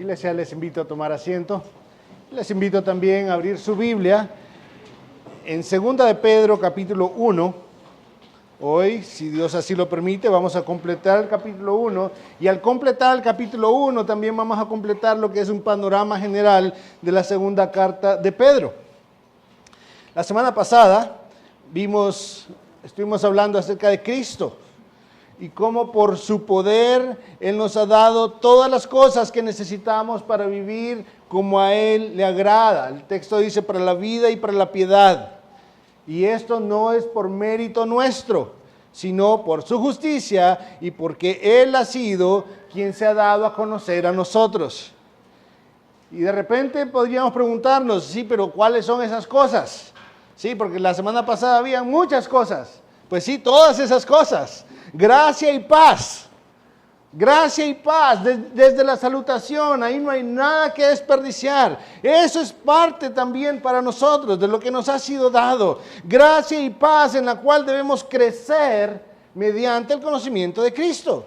Iglesia, les invito a tomar asiento. Les invito también a abrir su Biblia en 2 de Pedro, capítulo 1. Hoy, si Dios así lo permite, vamos a completar el capítulo 1. Y al completar el capítulo 1, también vamos a completar lo que es un panorama general de la segunda carta de Pedro. La semana pasada estuvimos hablando acerca de Cristo y cómo por su poder Él nos ha dado todas las cosas que necesitamos para vivir como a Él le agrada. El texto dice para la vida y para la piedad. Y esto no es por mérito nuestro, sino por su justicia y porque Él ha sido quien se ha dado a conocer a nosotros. Y de repente podríamos preguntarnos, sí, pero ¿cuáles son esas cosas? Sí, porque la semana pasada había muchas cosas. Pues sí, todas esas cosas. Gracia y paz. Gracia y paz desde la salutación. Ahí no hay nada que desperdiciar. Eso es parte también para nosotros de lo que nos ha sido dado. Gracia y paz en la cual debemos crecer mediante el conocimiento de Cristo.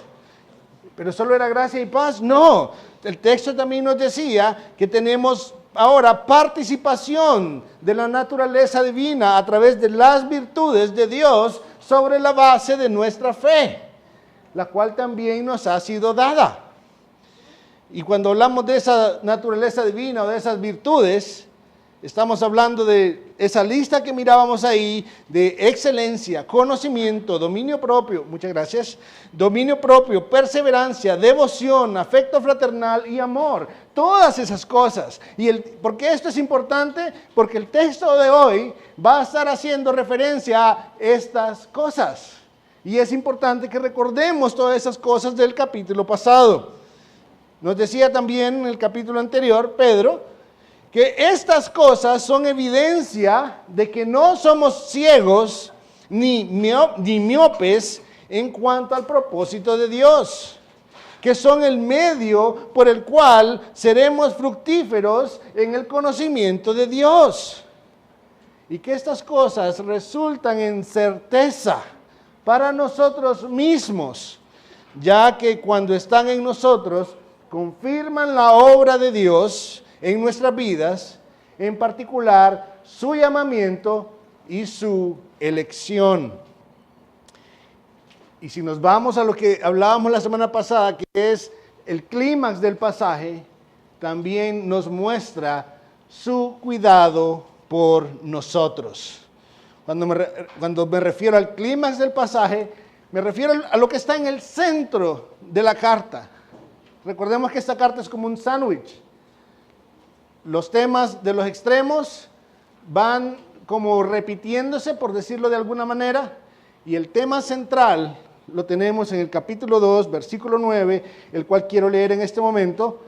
¿Pero solo era gracia y paz? No. El texto también nos decía que tenemos ahora participación de la naturaleza divina a través de las virtudes de Dios sobre la base de nuestra fe, la cual también nos ha sido dada. Y cuando hablamos de esa naturaleza divina o de esas virtudes, estamos hablando de esa lista que mirábamos ahí de excelencia, conocimiento, dominio propio, muchas gracias, dominio propio, perseverancia, devoción, afecto fraternal y amor. Todas esas cosas. ¿Por qué esto es importante? Porque el texto de hoy va a estar haciendo referencia a estas cosas. Y es importante que recordemos todas esas cosas del capítulo pasado. Nos decía también en el capítulo anterior, Pedro, que estas cosas son evidencia de que no somos ciegos ni miopes en cuanto al propósito de Dios, que son el medio por el cual seremos fructíferos en el conocimiento de Dios. Y que estas cosas resultan en certeza para nosotros mismos, ya que cuando están en nosotros, confirman la obra de Dios en nuestras vidas, en particular su llamamiento y su elección. Y si nos vamos a lo que hablábamos la semana pasada, que es el clímax del pasaje, también nos muestra su cuidado por nosotros. Cuando me refiero al clímax del pasaje, me refiero a lo que está en el centro de la carta. Recordemos que esta carta es como un sándwich. Los temas de los extremos van como repitiéndose, por decirlo de alguna manera, y el tema central lo tenemos en el capítulo 2, versículo 9, el cual quiero leer en este momento.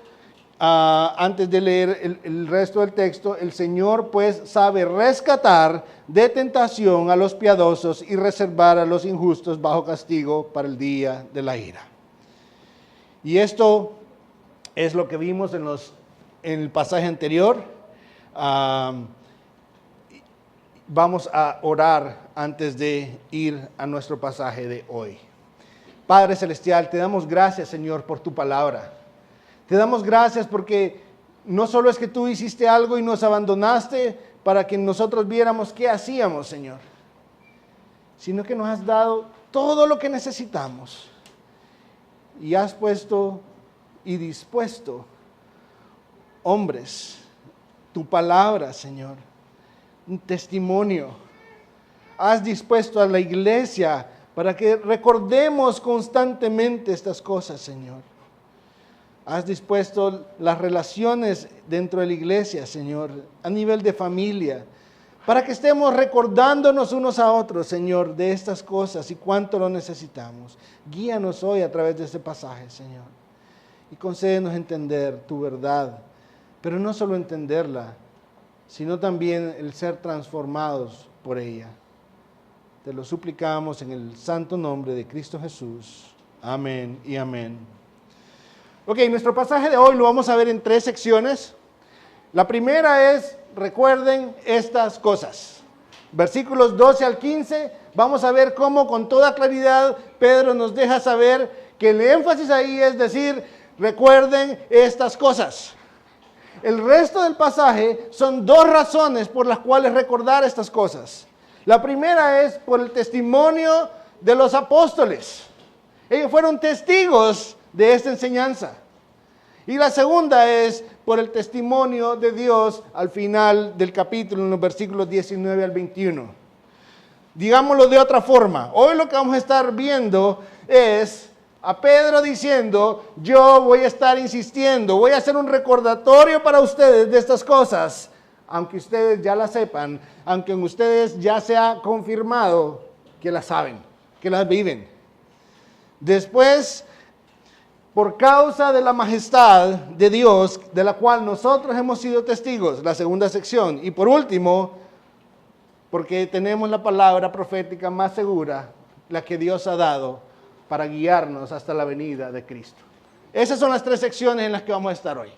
Antes de leer el resto del texto, el Señor pues sabe rescatar de tentación a los piadosos y reservar a los injustos bajo castigo para el día de la ira. Y esto es lo que vimos en el pasaje anterior. Vamos a orar antes de ir a nuestro pasaje de hoy. Padre Celestial, te damos gracias, Señor, por tu palabra. Te damos gracias porque no solo es que tú hiciste algo y nos abandonaste para que nosotros viéramos qué hacíamos, Señor, sino que nos has dado todo lo que necesitamos y has puesto y dispuesto hombres, tu palabra, Señor, un testimonio. Has dispuesto a la iglesia para que recordemos constantemente estas cosas, Señor. Has dispuesto las relaciones dentro de la iglesia, Señor, a nivel de familia, para que estemos recordándonos unos a otros, Señor, de estas cosas y cuánto lo necesitamos. Guíanos hoy a través de este pasaje, Señor, y concédenos entender tu verdad, pero no solo entenderla, sino también el ser transformados por ella. Te lo suplicamos en el santo nombre de Cristo Jesús. Amén y amén. Ok, nuestro pasaje de hoy lo vamos a ver en 3 secciones. La primera es, recuerden estas cosas. Versículos 12 al 15, vamos a ver cómo con toda claridad Pedro nos deja saber que el énfasis ahí es decir, recuerden estas cosas. El resto del pasaje son dos razones por las cuales recordar estas cosas. La primera es por el testimonio de los apóstoles. Ellos fueron testigos de esta enseñanza. Y la segunda es por el testimonio de Dios al final del capítulo, en los versículos 19 al 21. Digámoslo de otra forma. Hoy lo que vamos a estar viendo es a Pedro diciendo, yo voy a estar insistiendo, voy a hacer un recordatorio para ustedes de estas cosas, aunque ustedes ya las sepan, aunque en ustedes ya se ha confirmado que las saben, que las viven. Después, por causa de la majestad de Dios, de la cual nosotros hemos sido testigos, la segunda sección. Y por último, porque tenemos la palabra profética más segura, la que Dios ha dado para guiarnos hasta la venida de Cristo. Esas son las tres secciones en las que vamos a estar hoy.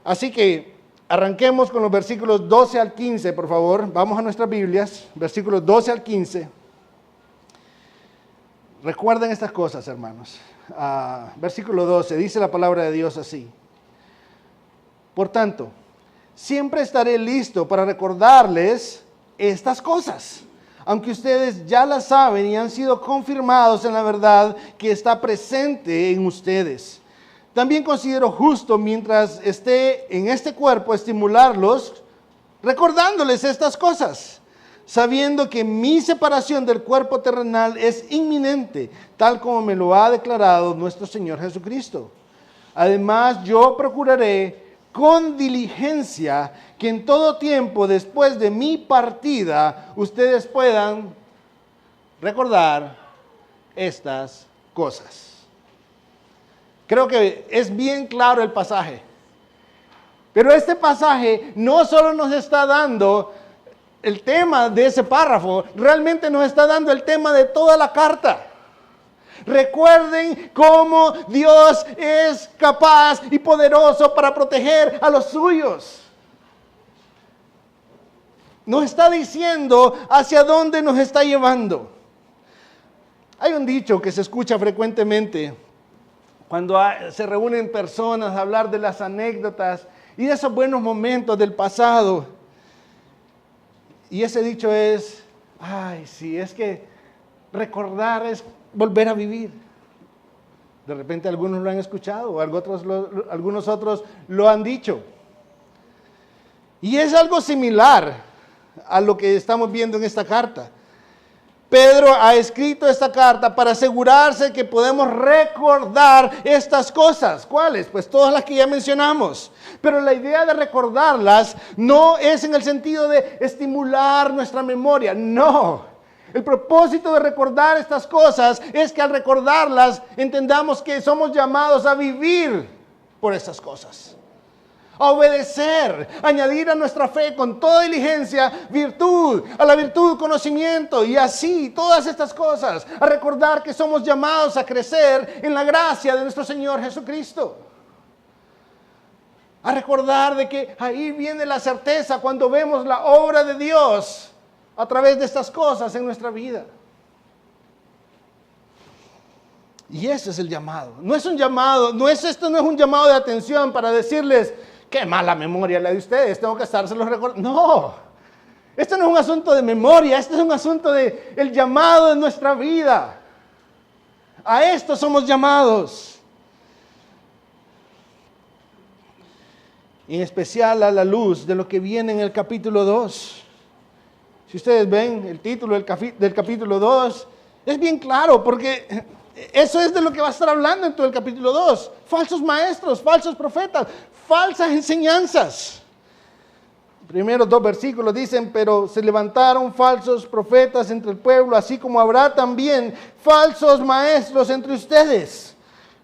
Así que arranquemos con los versículos 12 al 15, por favor. Vamos a nuestras Biblias, versículos 12 al 15. Recuerden estas cosas, hermanos. Versículo 12, dice la palabra de Dios así. Por tanto, siempre estaré listo para recordarles estas cosas, aunque ustedes ya las saben y han sido confirmados en la verdad que está presente en ustedes. También considero justo, mientras esté en este cuerpo, estimularlos, recordándoles estas cosas, sabiendo que mi separación del cuerpo terrenal es inminente, tal como me lo ha declarado nuestro Señor Jesucristo. Además, yo procuraré con diligencia que en todo tiempo después de mi partida ustedes puedan recordar estas cosas. Creo que es bien claro el pasaje. Pero este pasaje no solo nos está dando el tema de ese párrafo, realmente nos está dando el tema de toda la carta. Recuerden cómo Dios es capaz y poderoso para proteger a los suyos. Nos está diciendo hacia dónde nos está llevando. Hay un dicho que se escucha frecuentemente cuando se reúnen personas a hablar de las anécdotas y de esos buenos momentos del pasado. Y ese dicho es, ay, sí, es que recordar es volver a vivir. De repente algunos lo han escuchado o algunos otros lo han dicho. Y es algo similar a lo que estamos viendo en esta carta. Pedro ha escrito esta carta para asegurarse que podemos recordar estas cosas. ¿Cuáles? Pues todas las que ya mencionamos. Pero la idea de recordarlas no es en el sentido de estimular nuestra memoria. No. El propósito de recordar estas cosas es que al recordarlas entendamos que somos llamados a vivir por estas cosas. A obedecer, añadir a nuestra fe con toda diligencia virtud, a la virtud conocimiento y así todas estas cosas. A recordar que somos llamados a crecer en la gracia de nuestro Señor Jesucristo. A recordar de que ahí viene la certeza cuando vemos la obra de Dios a través de estas cosas en nuestra vida. Y ese es el llamado. No es un llamado, esto no es un llamado de atención para decirles, qué mala memoria la de ustedes, tengo que estárselos recordando. No, esto no es un asunto de memoria, este es un asunto de el llamado de nuestra vida. A esto somos llamados. En especial a la luz de lo que viene en el capítulo 2. Si ustedes ven el título del capítulo 2, es bien claro porque eso es de lo que va a estar hablando en todo el capítulo 2. Falsos maestros, falsos profetas, falsas enseñanzas. Primeros dos versículos dicen, pero se levantaron falsos profetas entre el pueblo, así como habrá también falsos maestros entre ustedes,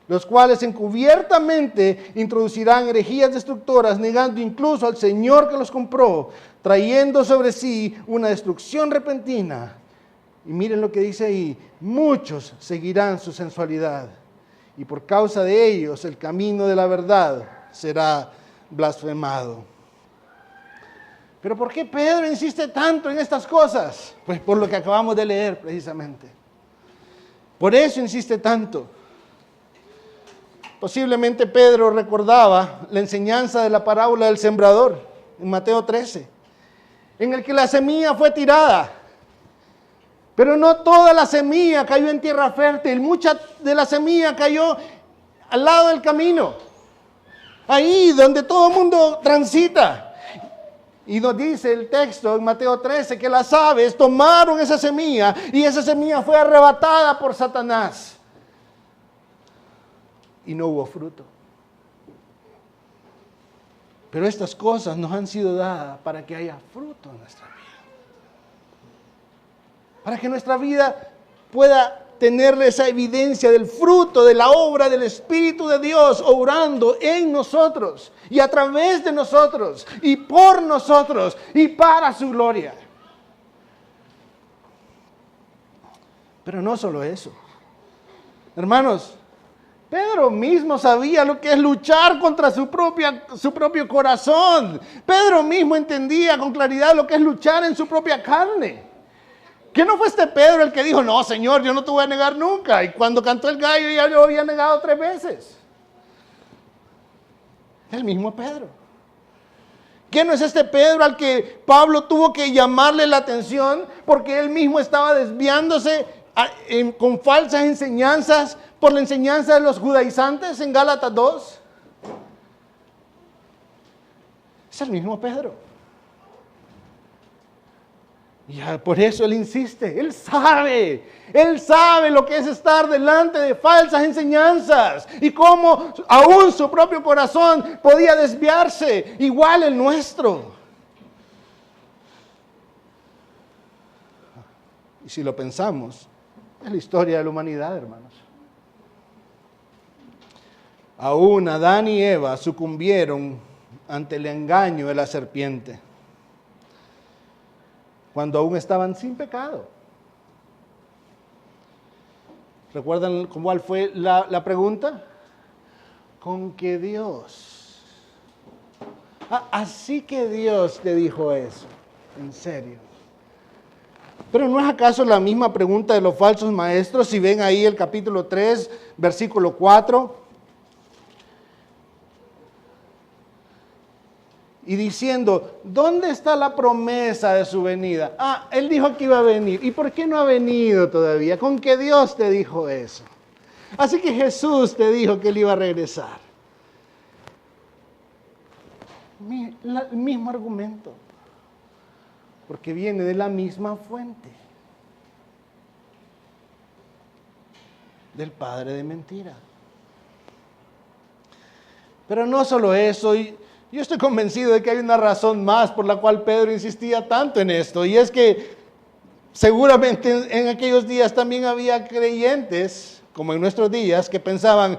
los cuales encubiertamente introducirán herejías destructoras, negando incluso al Señor que los compró, trayendo sobre sí una destrucción repentina. Y miren lo que dice ahí, muchos seguirán su sensualidad, y por causa de ellos el camino de la verdad será blasfemado. Pero ¿por qué Pedro insiste tanto en estas cosas? Pues por lo que acabamos de leer precisamente. Por eso insiste tanto. Posiblemente Pedro recordaba la enseñanza de la parábola del sembrador en Mateo 13, en el que la semilla fue tirada. Pero no toda la semilla cayó en tierra fértil, mucha de la semilla cayó al lado del camino, ahí donde todo el mundo transita. Y nos dice el texto en Mateo 13 que las aves tomaron esa semilla y esa semilla fue arrebatada por Satanás. Y no hubo fruto. Pero estas cosas nos han sido dadas para que haya fruto en nuestra vida. Para que nuestra vida pueda tener esa evidencia del fruto de la obra del Espíritu de Dios obrando en nosotros y a través de nosotros y por nosotros y para su gloria. Pero no solo eso. Hermanos, Pedro mismo sabía lo que es luchar contra su propio corazón. Pedro mismo entendía con claridad lo que es luchar en su propia carne. ¿Que no fue este Pedro el que dijo, no, Señor, yo no te voy a negar nunca? Y cuando cantó el gallo ya lo había negado 3 veces. El mismo Pedro. ¿Quién no es este Pedro al que Pablo tuvo que llamarle la atención porque él mismo estaba desviándose con falsas enseñanzas por la enseñanza de los judaizantes en Gálatas 2? Es el mismo Pedro. Y por eso él insiste, él sabe lo que es estar delante de falsas enseñanzas y cómo aún su propio corazón podía desviarse, igual el nuestro. Y si lo pensamos, es la historia de la humanidad, hermanos. Aún Adán y Eva sucumbieron ante el engaño de la serpiente, cuando aún estaban sin pecado. ¿Recuerdan cuál fue la pregunta? ¿Con qué Dios? Así que Dios te dijo eso, en serio. Pero ¿no es acaso la misma pregunta de los falsos maestros? Si ven ahí el capítulo 3, versículo 4. Y diciendo, ¿dónde está la promesa de su venida? Él dijo que iba a venir. ¿Y por qué no ha venido todavía? ¿Con qué Dios te dijo eso? Así que Jesús te dijo que él iba a regresar. El mismo argumento. Porque viene de la misma fuente. Del padre de mentira. Pero no solo eso. Yo estoy convencido de que hay una razón más por la cual Pedro insistía tanto en esto, y es que seguramente en aquellos días también había creyentes, como en nuestros días, que pensaban,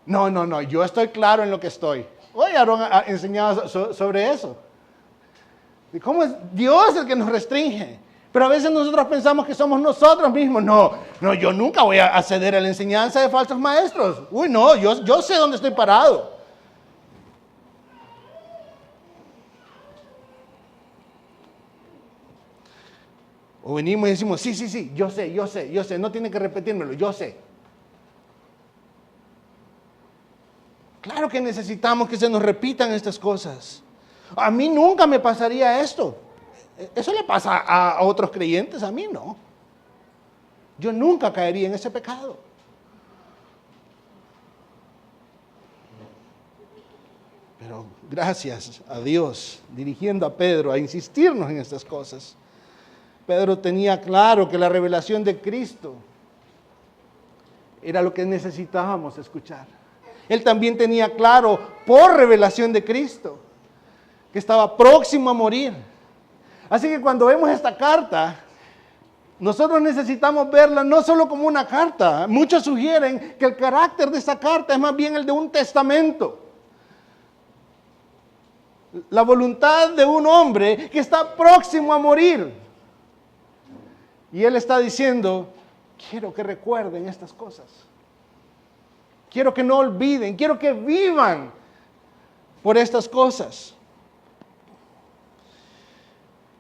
no, yo estoy claro en lo que estoy. Hoy Aarón ha enseñado sobre eso. ¿Y cómo es Dios el que nos restringe? Pero a veces nosotros pensamos que somos nosotros mismos. No, yo nunca voy a ceder a la enseñanza de falsos maestros. Yo sé dónde estoy parado. O venimos y decimos, sí, yo sé, no tiene que repetírmelo, yo sé. Claro que necesitamos que se nos repitan estas cosas. A mí nunca me pasaría esto. Eso le pasa a otros creyentes, a mí no. Yo nunca caería en ese pecado. Pero gracias a Dios, dirigiendo a Pedro a insistirnos en estas cosas. Pedro tenía claro que la revelación de Cristo era lo que necesitábamos escuchar. Él también tenía claro, por revelación de Cristo, que estaba próximo a morir. Así que cuando vemos esta carta, nosotros necesitamos verla no solo como una carta. Muchos sugieren que el carácter de esta carta es más bien el de un testamento. La voluntad de un hombre que está próximo a morir. Y él está diciendo, quiero que recuerden estas cosas. Quiero que no olviden, quiero que vivan por estas cosas.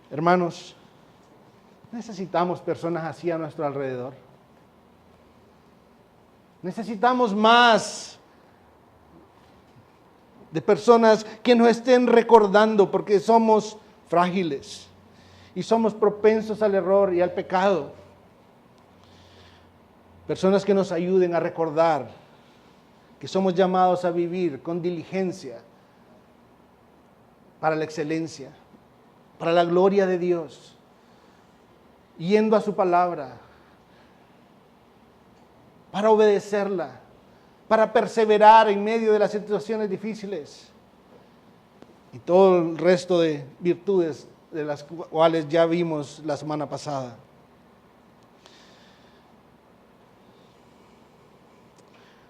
Hermanos, necesitamos personas así a nuestro alrededor. Necesitamos más de personas que nos estén recordando, porque somos frágiles y somos propensos al error y al pecado. Personas que nos ayuden a recordar que somos llamados a vivir con diligencia para la excelencia, para la gloria de Dios, yendo a su palabra, para obedecerla, para perseverar en medio de las situaciones difíciles y todo el resto de virtudes de las cuales ya vimos la semana pasada.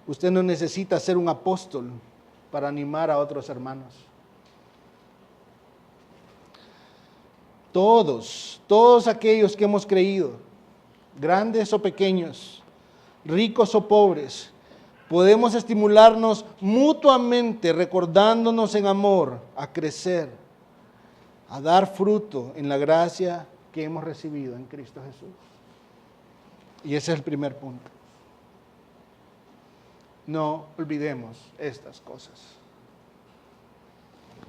Usted no necesita ser un apóstol para animar a otros hermanos. Todos aquellos que hemos creído, grandes o pequeños, ricos o pobres, podemos estimularnos mutuamente, recordándonos en amor, a crecer, a dar fruto en la gracia que hemos recibido en Cristo Jesús. Y ese es el primer punto. No olvidemos estas cosas.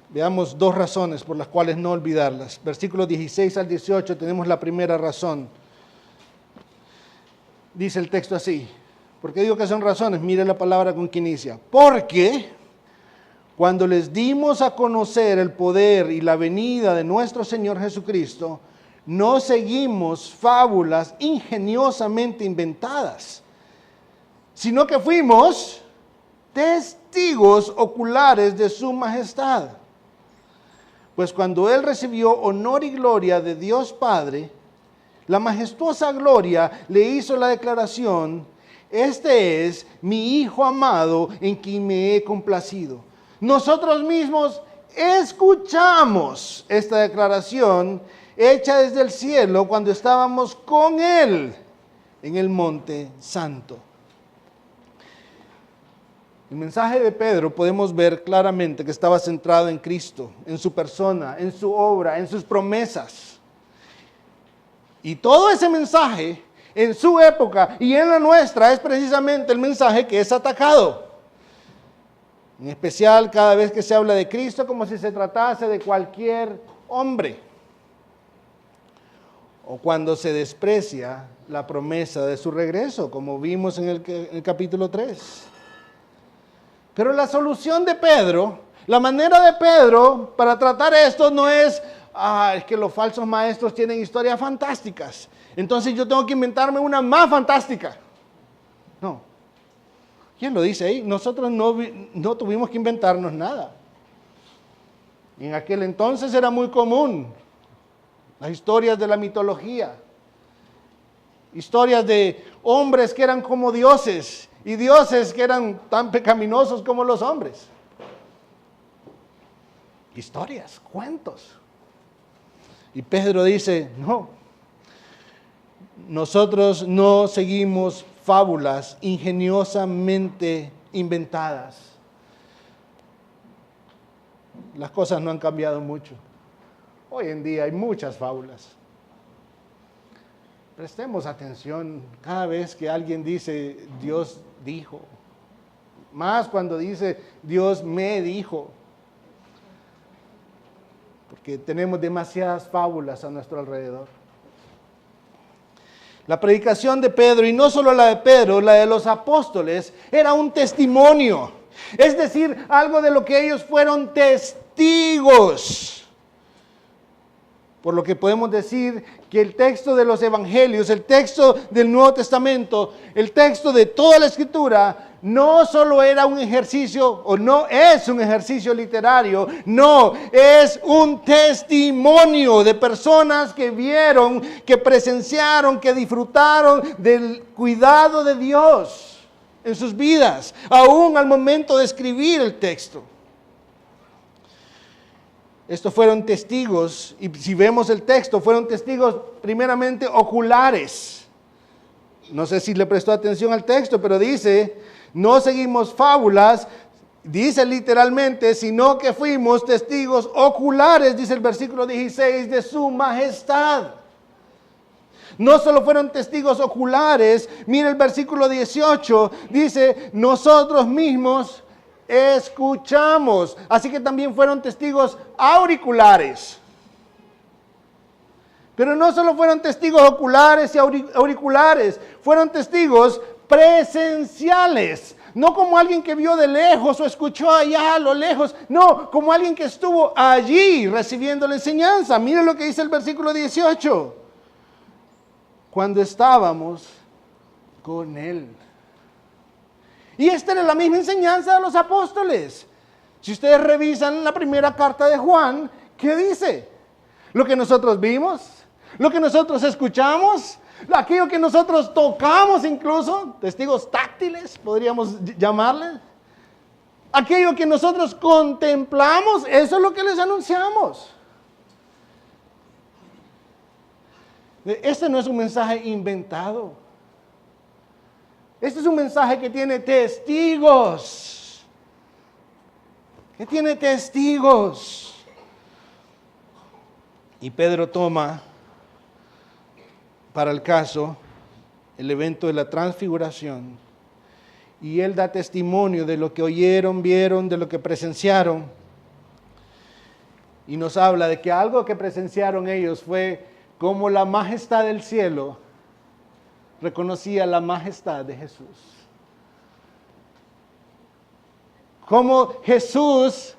Veamos dos razones por las cuales no olvidarlas. Versículos 16 al 18 tenemos la primera razón. Dice el texto así. ¿Por qué digo que son razones? Mire la palabra con que inicia. Porque cuando les dimos a conocer el poder y la venida de nuestro Señor Jesucristo, no seguimos fábulas ingeniosamente inventadas, sino que fuimos testigos oculares de su majestad. Pues cuando Él recibió honor y gloria de Dios Padre, la majestuosa gloria le hizo la declaración: este es mi Hijo amado en quien me he complacido. Nosotros mismos escuchamos esta declaración hecha desde el cielo cuando estábamos con Él en el Monte Santo. El mensaje de Pedro podemos ver claramente que estaba centrado en Cristo, en su persona, en su obra, en sus promesas. Y todo ese mensaje en su época y en la nuestra es precisamente el mensaje que es atacado. En especial cada vez que se habla de Cristo como si se tratase de cualquier hombre. O cuando se desprecia la promesa de su regreso, como vimos en el capítulo 3. Pero la solución de Pedro, la manera de Pedro para tratar esto no es que los falsos maestros tienen historias fantásticas, entonces yo tengo que inventarme una más fantástica. No. ¿Quién lo dice ahí? Nosotros no tuvimos que inventarnos nada. En aquel entonces era muy común las historias de la mitología, historias de hombres que eran como dioses y dioses que eran tan pecaminosos como los hombres. Historias, cuentos. Y Pedro dice, no, nosotros no seguimos fábulas ingeniosamente inventadas. Las cosas no han cambiado mucho. Hoy en día hay muchas fábulas. Prestemos atención cada vez que alguien dice Dios dijo. Más cuando dice Dios me dijo. Porque tenemos demasiadas fábulas a nuestro alrededor. La predicación de Pedro, y no solo la de Pedro, la de los apóstoles, era un testimonio. Es decir, algo de lo que ellos fueron testigos. Por lo que podemos decir que el texto de los evangelios, el texto del Nuevo Testamento, el texto de toda la Escritura, no solo era un ejercicio, o no es un ejercicio literario, no, es un testimonio de personas que vieron, que presenciaron, que disfrutaron del cuidado de Dios en sus vidas, aún al momento de escribir el texto. Estos fueron testigos, y si vemos el texto, fueron testigos primeramente oculares. No sé si le prestó atención al texto, pero dice, no seguimos fábulas, dice literalmente, sino que fuimos testigos oculares, dice el versículo 16, de su majestad. No solo fueron testigos oculares, mira el versículo 18, dice, nosotros mismos escuchamos. Así que también fueron testigos auriculares. Pero no solo fueron testigos oculares y auriculares, fueron testigos presenciales. No como alguien que vio de lejos o escuchó allá a lo lejos. No, como alguien que estuvo allí recibiendo la enseñanza. Miren lo que dice el versículo 18. Cuando estábamos con Él. Y esta era la misma enseñanza de los apóstoles. Si ustedes revisan la primera carta de Juan, ¿qué dice? Lo que nosotros vimos, lo que nosotros escuchamos, aquello que nosotros tocamos incluso, testigos táctiles podríamos llamarles, aquello que nosotros contemplamos, eso es lo que les anunciamos. Este no es un mensaje inventado. Este es un mensaje que tiene testigos. Que tiene testigos. Y Pedro toma para el caso el evento de la transfiguración. Y él da testimonio de lo que oyeron, vieron, de lo que presenciaron. Y nos habla de que algo que presenciaron ellos fue como la majestad del cielo reconocía la majestad de Jesús. Como Jesús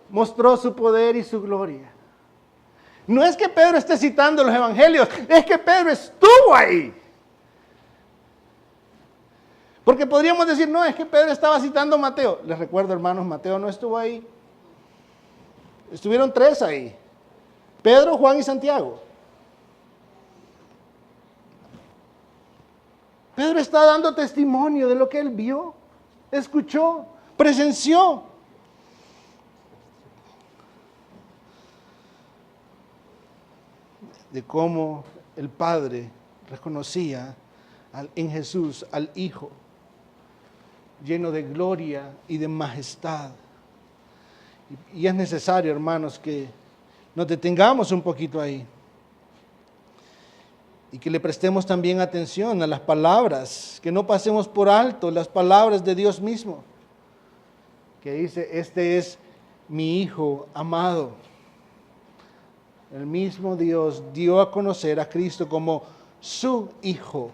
mostró su poder y su gloria. No es que Pedro esté citando los evangelios, es que Pedro estuvo ahí. Porque podríamos decir, no, es que Pedro estaba citando a Mateo. Les recuerdo, hermanos, Mateo no estuvo ahí. Estuvieron 3 ahí. Pedro, Juan y Santiago. Pedro está dando testimonio de lo que él vio, escuchó, presenció. De cómo el Padre reconocía en Jesús al Hijo, lleno de gloria y de majestad. Y es necesario, hermanos, que nos detengamos un poquito ahí. Y que le prestemos también atención a las palabras, que no pasemos por alto las palabras de Dios mismo, que dice, este es mi Hijo amado. El mismo Dios dio a conocer a Cristo como su Hijo,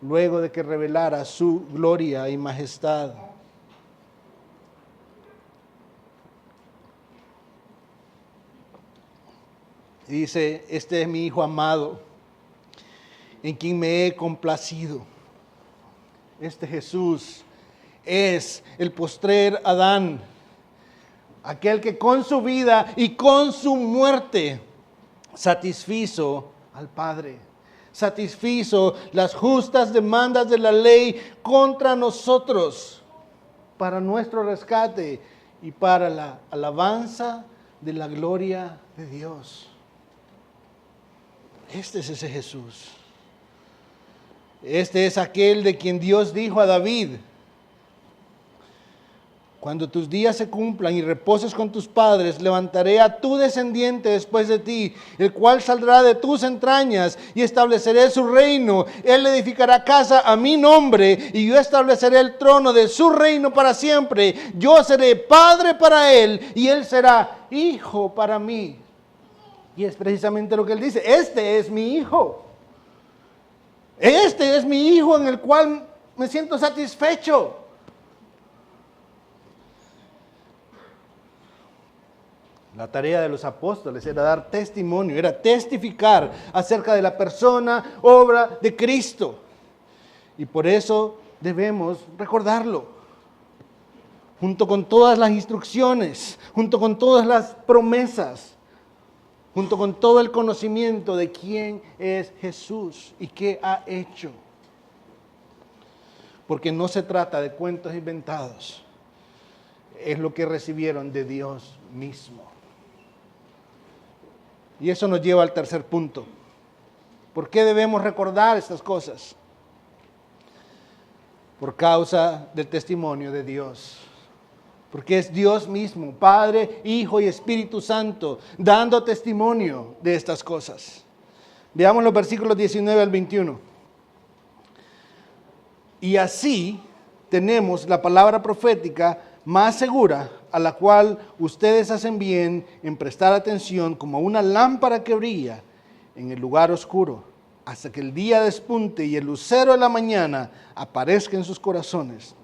luego de que revelara su gloria y majestad. Dice, este es mi Hijo amado, en quien me he complacido. Este Jesús es el postrer Adán, aquel que con su vida y con su muerte satisfizo al Padre, satisfizo las justas demandas de la ley contra nosotros, para nuestro rescate y para la alabanza de la gloria de Dios. Este es ese Jesús. Este es aquel de quien Dios dijo a David, cuando tus días se cumplan y reposes con tus padres, levantaré a tu descendiente después de ti, el cual saldrá de tus entrañas y estableceré su reino. Él edificará casa a mi nombre y yo estableceré el trono de su reino para siempre. Yo seré padre para él y él será hijo para mí. Y es precisamente lo que él dice, este es mi hijo. Este es mi hijo en el cual me siento satisfecho. La tarea de los apóstoles era dar testimonio, era testificar acerca de la persona, obra de Cristo. Y por eso debemos recordarlo. Junto con todas las instrucciones, junto con todas las promesas, junto con todo el conocimiento de quién es Jesús y qué ha hecho. Porque no se trata de cuentos inventados, es lo que recibieron de Dios mismo. Y eso nos lleva al tercer punto. ¿Por qué debemos recordar estas cosas? Por causa del testimonio de Dios. Porque es Dios mismo, Padre, Hijo y Espíritu Santo, dando testimonio de estas cosas. Veamos los versículos 19 al 21. Y así tenemos la palabra profética más segura, a la cual ustedes hacen bien en prestar atención como una lámpara que brilla en el lugar oscuro, hasta que el día despunte y el lucero de la mañana aparezca en sus corazones.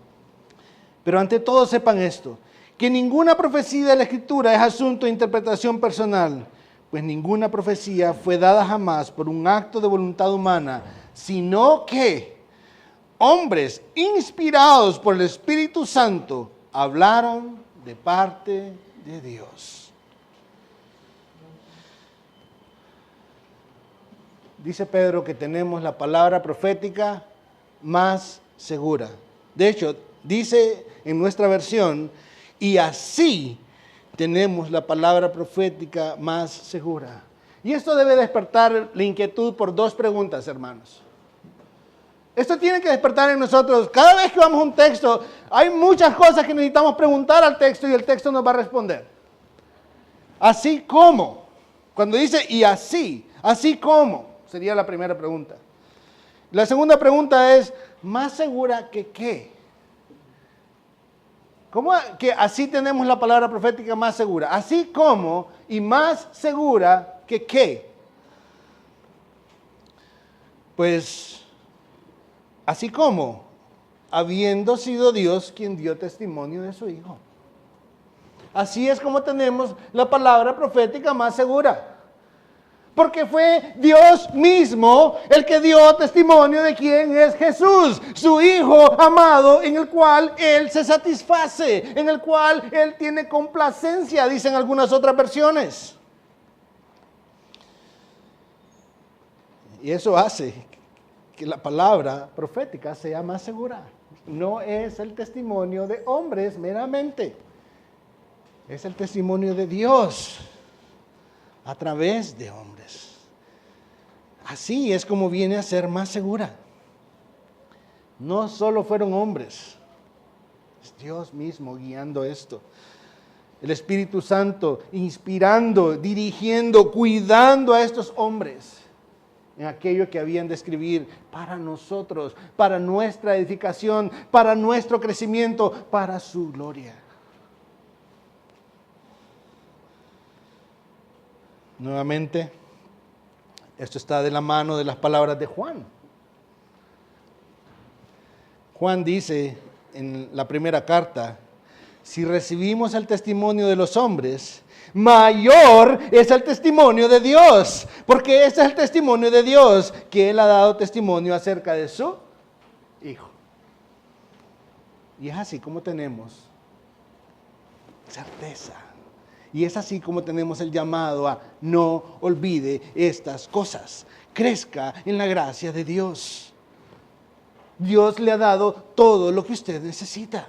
Pero ante todo sepan esto, que ninguna profecía de la Escritura es asunto de interpretación personal, pues ninguna profecía fue dada jamás por un acto de voluntad humana, sino que hombres inspirados por el Espíritu Santo hablaron de parte de Dios. Dice Pedro que tenemos la palabra profética más segura. De hecho, dice en nuestra versión, y así tenemos la palabra profética más segura. Y esto debe despertar la inquietud por dos preguntas, hermanos. Esto tiene que despertar en nosotros. Cada vez que vamos a un texto, hay muchas cosas que necesitamos preguntar al texto y el texto nos va a responder. Así como, cuando dice y así como, sería la primera pregunta. La segunda pregunta es, ¿más segura que qué? ¿Cómo que así tenemos la palabra profética más segura? Así como y más segura que qué. Pues, así como, habiendo sido Dios quien dio testimonio de su Hijo. Así es como tenemos la palabra profética más segura. Porque fue Dios mismo el que dio testimonio de quién es Jesús, su Hijo amado, en el cual Él se satisface, en el cual Él tiene complacencia, dicen algunas otras versiones. Y eso hace que la palabra profética sea más segura. No es el testimonio de hombres meramente, es el testimonio de Dios a través de hombres. Así es como viene a ser más segura. No solo fueron hombres, es Dios mismo guiando esto. El Espíritu Santo inspirando, dirigiendo, cuidando a estos hombres en aquello que habían de escribir para nosotros, para nuestra edificación, para nuestro crecimiento, para su gloria. Nuevamente, esto está de la mano de las palabras de Juan. Juan dice en la primera carta, si recibimos el testimonio de los hombres, mayor es el testimonio de Dios, porque ese es el testimonio de Dios, que Él ha dado testimonio acerca de su Hijo. Y es así como tenemos certeza. Y es así como tenemos el llamado a no olvide estas cosas. Crezca en la gracia de Dios. Dios le ha dado todo lo que usted necesita.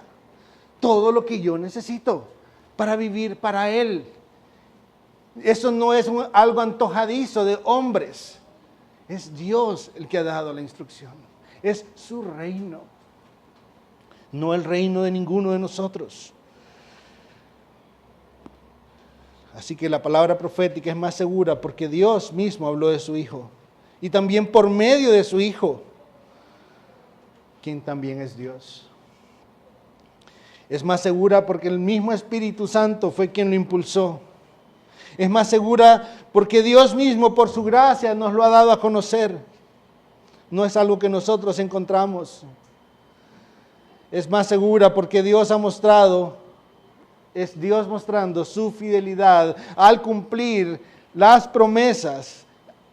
Todo lo que yo necesito para vivir para Él. Eso no es algo antojadizo de hombres. Es Dios el que ha dado la instrucción. Es su reino. No el reino de ninguno de nosotros. Así que la palabra profética es más segura porque Dios mismo habló de su Hijo. Y también por medio de su Hijo, quien también es Dios. Es más segura porque el mismo Espíritu Santo fue quien lo impulsó. Es más segura porque Dios mismo por su gracia nos lo ha dado a conocer. No es algo que nosotros encontramos. Es más segura porque Dios ha mostrado, es Dios mostrando su fidelidad al cumplir las promesas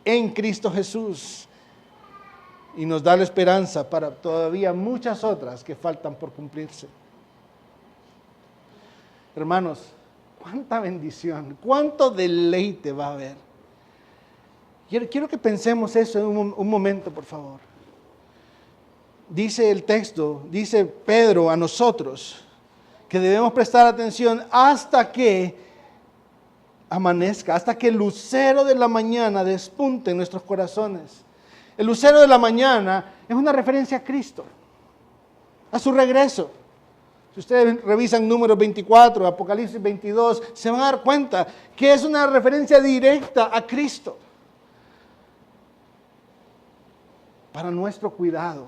en Cristo Jesús. Y nos da la esperanza para todavía muchas otras que faltan por cumplirse. Hermanos, cuánta bendición, cuánto deleite va a haber. Quiero que pensemos eso en un momento, por favor. Dice el texto, dice Pedro a nosotros, que debemos prestar atención hasta que amanezca, hasta que el lucero de la mañana despunte en nuestros corazones. El lucero de la mañana es una referencia a Cristo, a su regreso. Si ustedes revisan Números 24, Apocalipsis 22, se van a dar cuenta que es una referencia directa a Cristo para nuestro cuidado.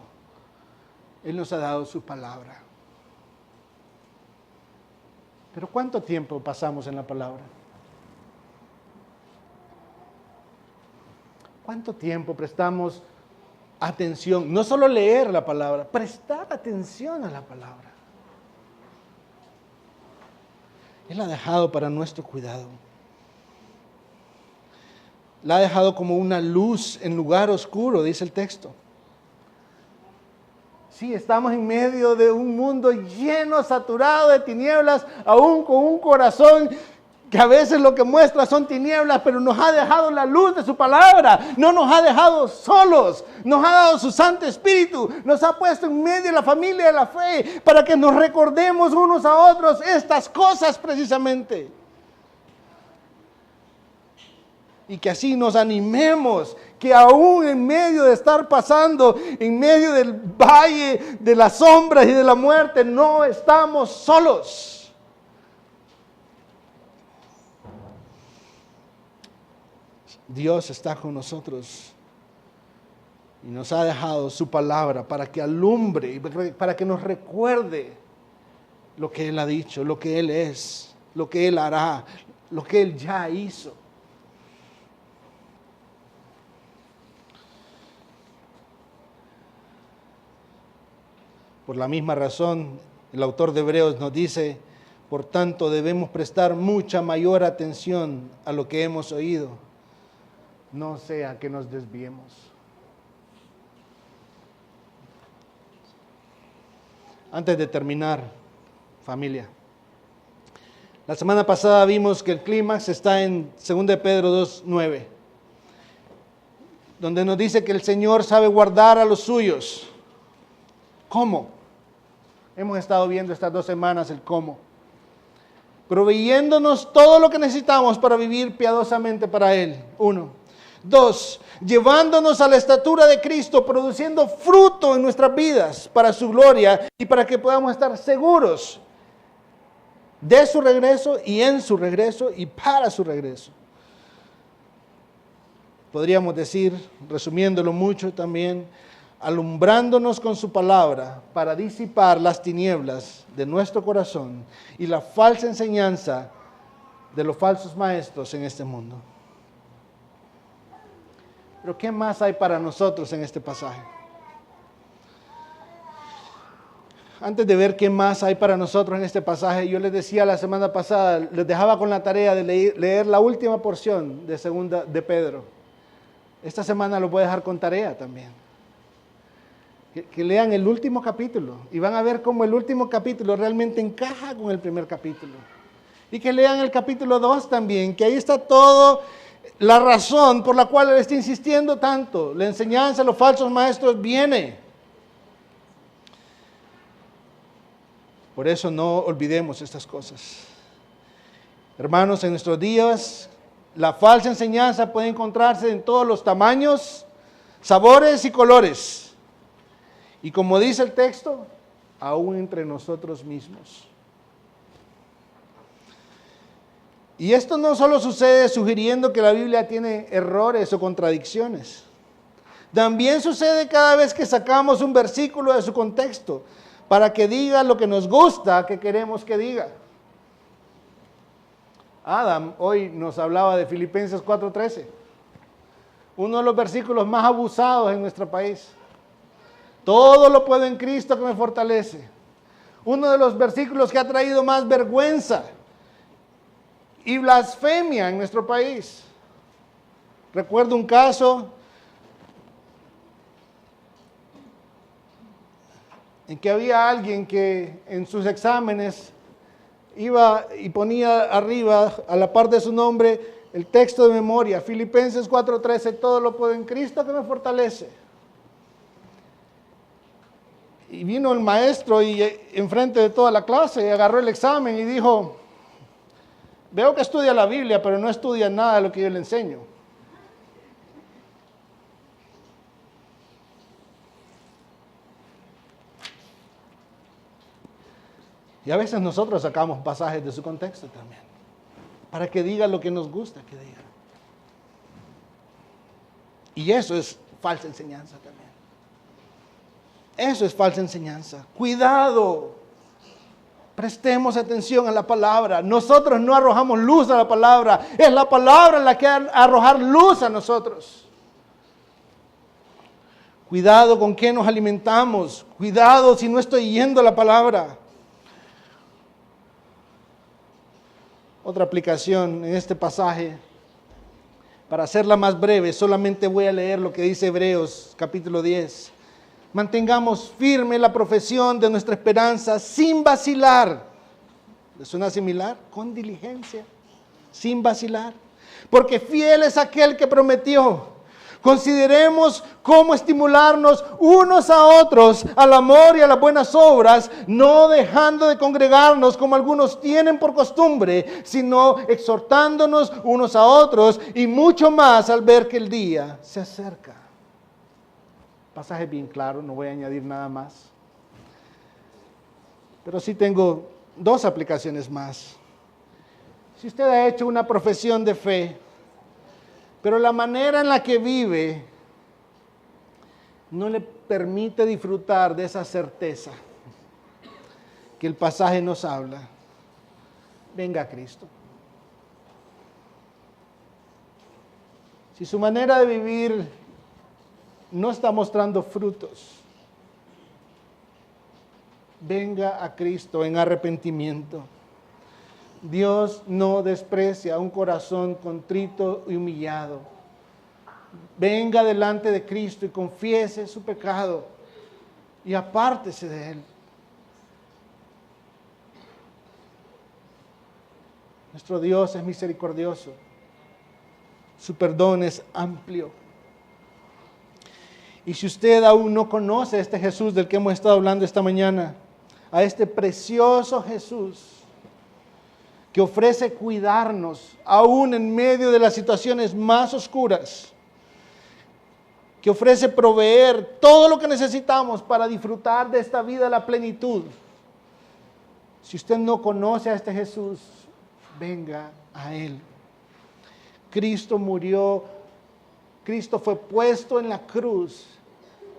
Él nos ha dado su palabra. Pero ¿cuánto tiempo pasamos en la palabra? ¿Cuánto tiempo prestamos atención? No solo leer la palabra, prestar atención a la palabra. Él la ha dejado para nuestro cuidado. La ha dejado como una luz en lugar oscuro, dice el texto. Sí, estamos en medio de un mundo lleno, saturado de tinieblas, aún con un corazón que a veces lo que muestra son tinieblas, pero nos ha dejado la luz de su palabra, no nos ha dejado solos, nos ha dado su Santo Espíritu, nos ha puesto en medio de la familia de la fe, para que nos recordemos unos a otros estas cosas precisamente. Y que así nos animemos, que aún en medio de estar pasando, en medio del valle de las sombras y de la muerte, no estamos solos. Dios está con nosotros y nos ha dejado su palabra para que alumbre, para que nos recuerde lo que Él ha dicho, lo que Él es, lo que Él hará, lo que Él ya hizo. Por la misma razón, el autor de Hebreos nos dice, por tanto debemos prestar mucha mayor atención a lo que hemos oído, no sea que nos desviemos. Antes de terminar, familia, la semana pasada vimos que el clímax está en 2 de Pedro 2:9, donde nos dice que el Señor sabe guardar a los suyos. ¿Cómo? Hemos estado viendo estas 2 semanas el cómo. Proveyéndonos todo lo que necesitamos para vivir piadosamente para Él. 1. 2. Llevándonos a la estatura de Cristo, produciendo fruto en nuestras vidas para su gloria y para que podamos estar seguros de su regreso y en su regreso y para su regreso. Podríamos decir, resumiéndolo mucho también, alumbrándonos con su palabra para disipar las tinieblas de nuestro corazón y la falsa enseñanza de los falsos maestros en este mundo. Pero ¿qué más hay para nosotros en este pasaje? Antes de ver qué más hay para nosotros en este pasaje, yo les decía la semana pasada, les dejaba con la tarea de leer la última porción de 2 de Pedro. Esta semana lo voy a dejar con tarea también. Que lean el último capítulo y van a ver cómo el último capítulo realmente encaja con el primer capítulo. Y que lean el capítulo 2 también, que ahí está todo la razón por la cual él está insistiendo tanto. La enseñanza de los falsos maestros viene. Por eso no olvidemos estas cosas. Hermanos, en nuestros días, la falsa enseñanza puede encontrarse en todos los tamaños, sabores y colores. Y como dice el texto, aún entre nosotros mismos. Y esto no solo sucede sugiriendo que la Biblia tiene errores o contradicciones. También sucede cada vez que sacamos un versículo de su contexto para que diga lo que nos gusta que queremos que diga. Adam hoy nos hablaba de Filipenses 4:13, uno de los versículos más abusados en nuestro país. Todo lo puedo en Cristo que me fortalece. Uno de los versículos que ha traído más vergüenza y blasfemia en nuestro país. Recuerdo un caso en que había alguien que en sus exámenes iba y ponía arriba, a la par de su nombre, el texto de memoria, Filipenses 4:13, todo lo puedo en Cristo que me fortalece. Y vino el maestro y enfrente de toda la clase agarró el examen y dijo, veo que estudia la Biblia, pero no estudia nada de lo que yo le enseño. Y a veces nosotros sacamos pasajes de su contexto también, para que diga lo que nos gusta que diga. Y eso es falsa enseñanza también. Eso es falsa enseñanza. Cuidado. Prestemos atención a la palabra. Nosotros no arrojamos luz a la palabra. Es la palabra la que va a arrojar luz a nosotros. Cuidado con qué nos alimentamos. Cuidado si no estoy yendo a la palabra. Otra aplicación en este pasaje. Para hacerla más breve, solamente voy a leer lo que dice Hebreos capítulo 10. Mantengamos firme la profesión de nuestra esperanza sin vacilar. ¿Le suena similar? Con diligencia, sin vacilar. Porque fiel es aquel que prometió. Consideremos cómo estimularnos unos a otros al amor y a las buenas obras, no dejando de congregarnos como algunos tienen por costumbre, sino exhortándonos unos a otros y mucho más al ver que el día se acerca. Pasaje bien claro, no voy a añadir nada más. Pero sí tengo dos aplicaciones más. Si usted ha hecho una profesión de fe, pero la manera en la que vive no le permite disfrutar de esa certeza que el pasaje nos habla, venga a Cristo. Si su manera de vivir no está mostrando frutos, venga a Cristo en arrepentimiento. Dios no desprecia un corazón contrito y humillado. Venga delante de Cristo y confiese su pecado y apártese de él. Nuestro Dios es misericordioso. Su perdón es amplio. Y si usted aún no conoce a este Jesús del que hemos estado hablando esta mañana, a este precioso Jesús que ofrece cuidarnos aún en medio de las situaciones más oscuras, que ofrece proveer todo lo que necesitamos para disfrutar de esta vida a la plenitud. Si usted no conoce a este Jesús, venga a Él. Cristo murió, Cristo fue puesto en la cruz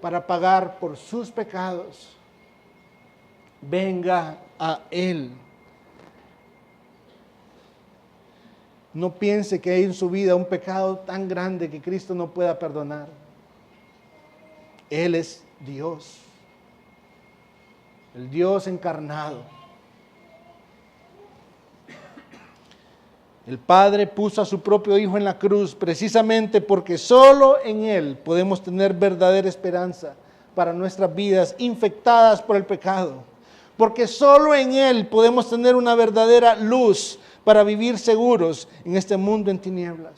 para pagar por sus pecados. Venga a Él. No piense que hay en su vida un pecado tan grande que Cristo no pueda perdonar. Él es Dios, el Dios encarnado. El Padre puso a su propio Hijo en la cruz precisamente porque solo en Él podemos tener verdadera esperanza para nuestras vidas infectadas por el pecado. Porque solo en Él podemos tener una verdadera luz para vivir seguros en este mundo en tinieblas.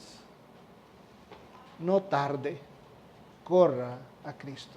No tarde, corra a Cristo.